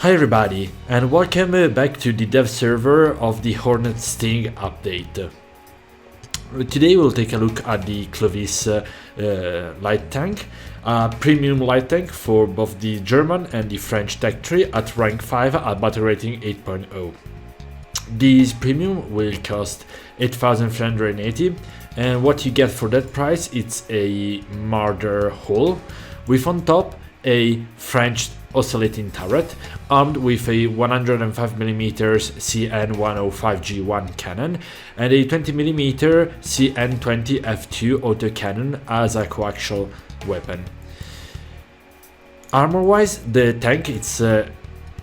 Hi everybody, and welcome back to the dev server of the Hornet Sting update. Today we'll take a look at the CLOVIS light tank, a premium light tank for both the German and the French tech tree at rank 5 at battle rating 8.0. This premium will cost 8,380, and what you get for that price, it's a Marder hull with on top a French oscillating turret armed with a 105mm CN105G1 cannon and a 20mm CN20 F2 autocannon as a coaxial weapon. Armor wise, the tank it's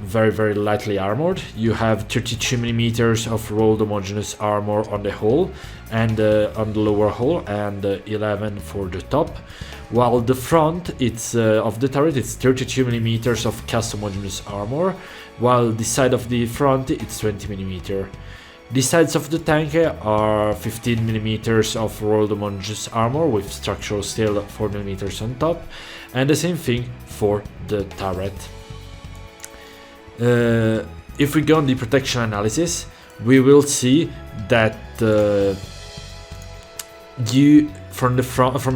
very lightly armored. You have 32mm of rolled homogeneous armor on the hull and on the lower hull, and 11 for the top, while the front it's of the turret it's 32mm of cast homogeneous armor, while the side of the front it's 20mm. The sides of the tank are 15mm of rolled homogeneous armor with structural steel 4mm on top, and the same thing for the turret. If we go on the protection analysis, we will see that from the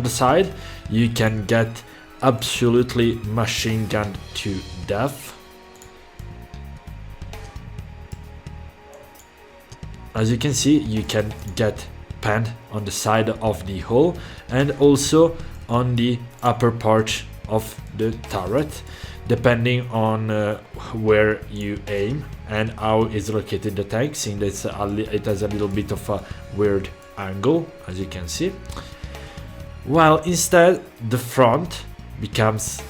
side you can get absolutely machine gunned to death. As you can see, you can get panned on the side of the hull and also on the upper part of the turret, depending on where you aim and how is located the tank, seeing that it has a little bit of a weird angle, as you can see. While instead the front becomes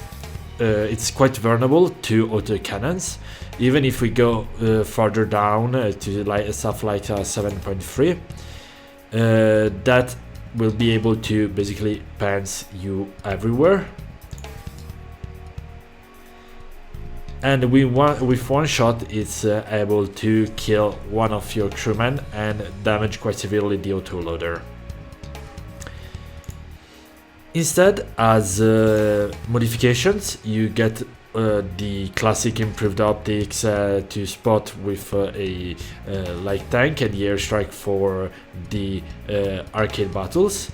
it's quite vulnerable to autocannons. Even if we go further down to stuff like 7.3, that will be able to basically pants you everywhere. And with one shot it's able to kill one of your crewmen and damage quite severely the autoloader. Instead, as modifications, you get the classic improved optics to spot with a light tank and the airstrike for the arcade battles.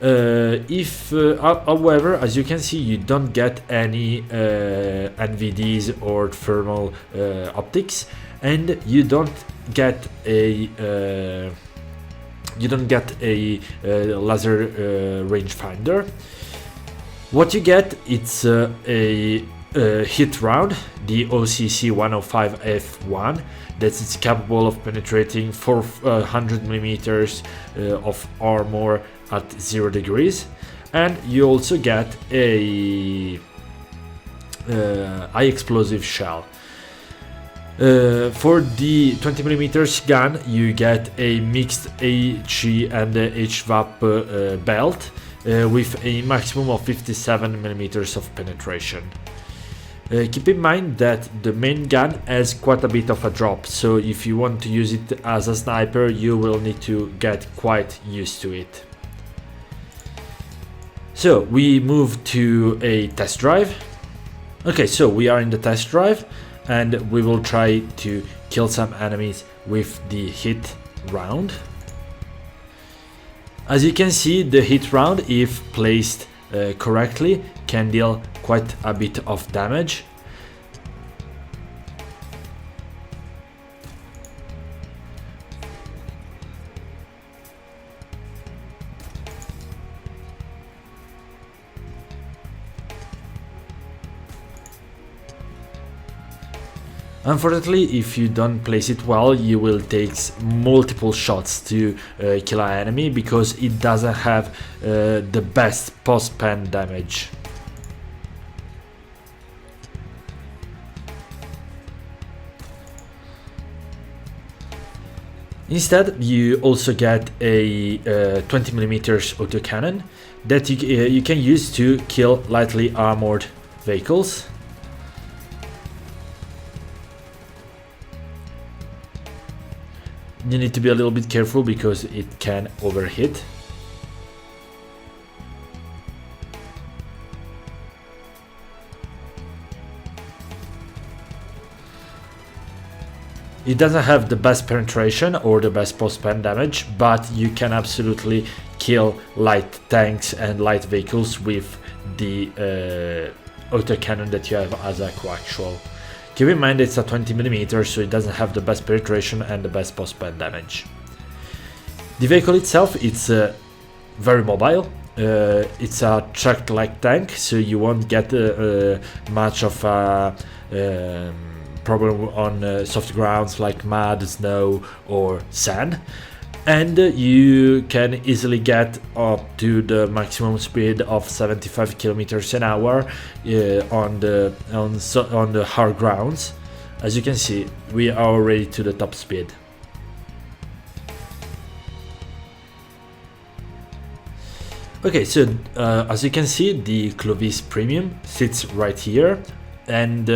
However, as you can see, you don't get any NVDs or thermal optics, and you don't get a laser rangefinder. What you get, it's a hit round, the OCC 105F1, that's capable of penetrating 400mm of armor at 0 degrees, and you also get a high explosive shell. For the 20mm gun, you get a mixed HE and HVAP belt with a maximum of 57mm of penetration. Keep in mind that the main gun has quite a bit of a drop, so if you want to use it as a sniper, you will need to get quite used to it. So we move to a test drive. Okay, so we are in the test drive and we will try to kill some enemies with the hit round. As you can see, the hit round, if placed correctly, can deal quite a bit of damage. Unfortunately, if you don't place it well, you will take multiple shots to kill an enemy, because it doesn't have the best post-pan damage. Instead, you also get a 20mm autocannon that you can use to kill lightly armored vehicles. You need to be a little bit careful because it can overhit. It doesn't have the best penetration or the best post-pen damage, but you can absolutely kill light tanks and light vehicles with the autocannon that you have as a coaxial. Keep in mind it's a 20mm, so it doesn't have the best penetration and the best post-pen damage. The vehicle itself, it's very mobile. It's a tracked-like tank, so you won't get much of a problem on soft grounds like mud, snow or sand, and you can easily get up to the maximum speed of 75 kilometers an hour on the hard grounds. As you can see, we are already to the top speed. Okay, so as you can see, the CLOVIS Premium sits right here, and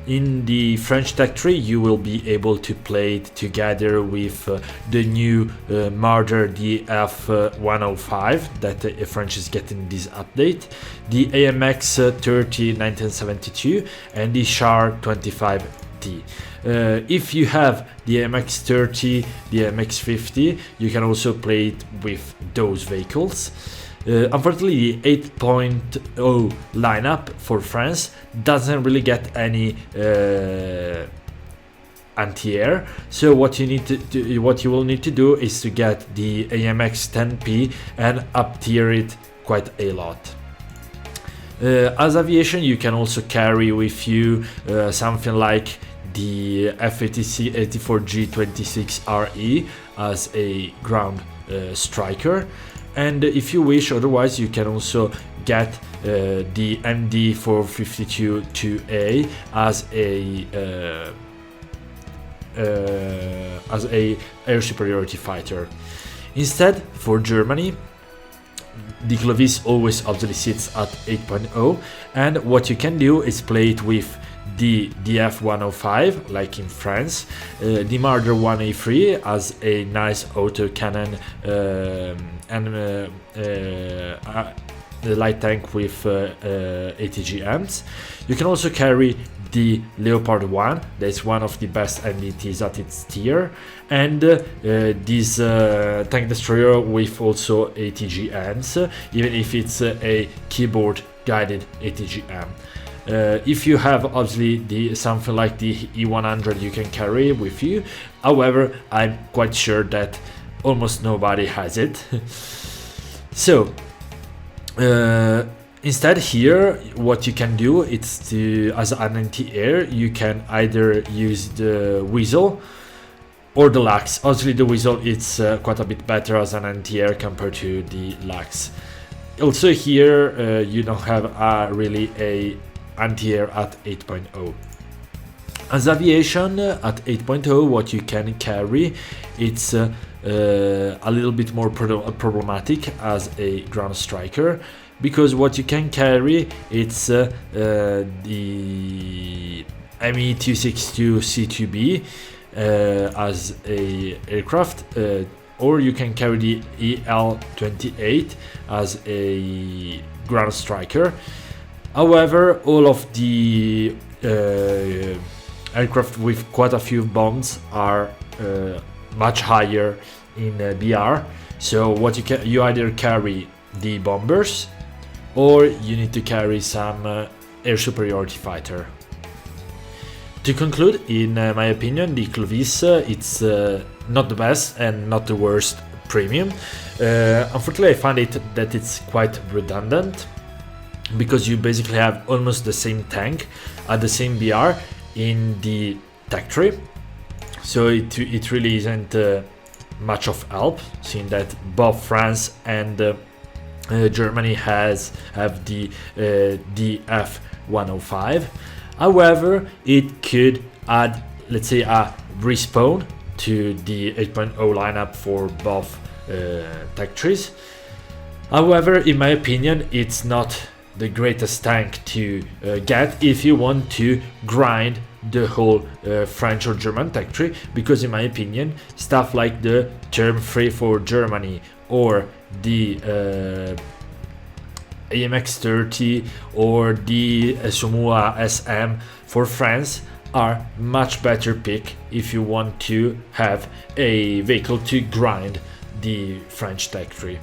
in the French tech tree you will be able to play it together with the new Marder DF105 that French is getting this update, the AMX 30 1972 and the SHAR 25T. If you have the MX 30, the MX 50, you can also play it with those vehicles. Unfortunately, the 8.0 lineup for France doesn't really get any anti-air. So what you will need to do is to get the AMX 10P and up tier it quite a lot. As aviation, you can also carry with you something like the FATC 84G26RE as a ground striker. And if you wish, otherwise, you can also get the MD452-2A as a air superiority fighter. Instead, for Germany, the CLOVIS always obviously sits at 8.0, and what you can do is play it with the DF105, like in France, the Marder 1A3 as a nice autocannon and the light tank with ATGMs. You can also carry the Leopard 1, that's one of the best MDTs at its tier, and this tank destroyer with also ATGMs, even if it's a keyboard guided ATGM. If you have obviously something like the E100, you can carry with you. However, I'm quite sure that almost nobody has it. So instead here, what you can do is to, as an anti-air, you can either use the Weasel or the Lux. Obviously the Weasel is quite a bit better as an anti-air compared to the Lux. Also here you don't have really a anti-air at 8.0. As aviation at 8.0, what you can carry, it's a little bit more problematic as a ground striker, because what you can carry, it's the ME262C2B as a aircraft, or you can carry the EL-28 as a ground striker. However, all of the aircraft with quite a few bombs are much higher in BR. So what you either carry the bombers, or you need to carry some air superiority fighter. To conclude, in my opinion, the CLOVIS it's not the best and not the worst premium. Unfortunately, I find that it's quite redundant, because you basically have almost the same tank at the same BR in the tech tree. So it really isn't much of help, seeing that both France and Germany have the DF105. However, it could add, let's say, a respawn to the 8.0 lineup for both tech trees. However, in my opinion, it's not the greatest tank to get if you want to grind the whole French or German tech tree, because in my opinion, stuff like the Term 3 for Germany or the AMX 30 or the Somua SM for France are much better pick if you want to have a vehicle to grind the French tech tree.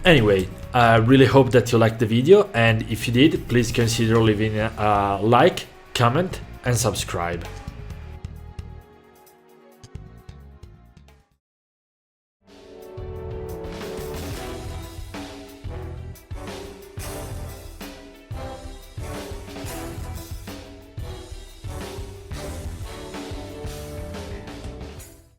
Anyway, I really hope that you liked the video, and if you did, please consider leaving a like, comment and subscribe.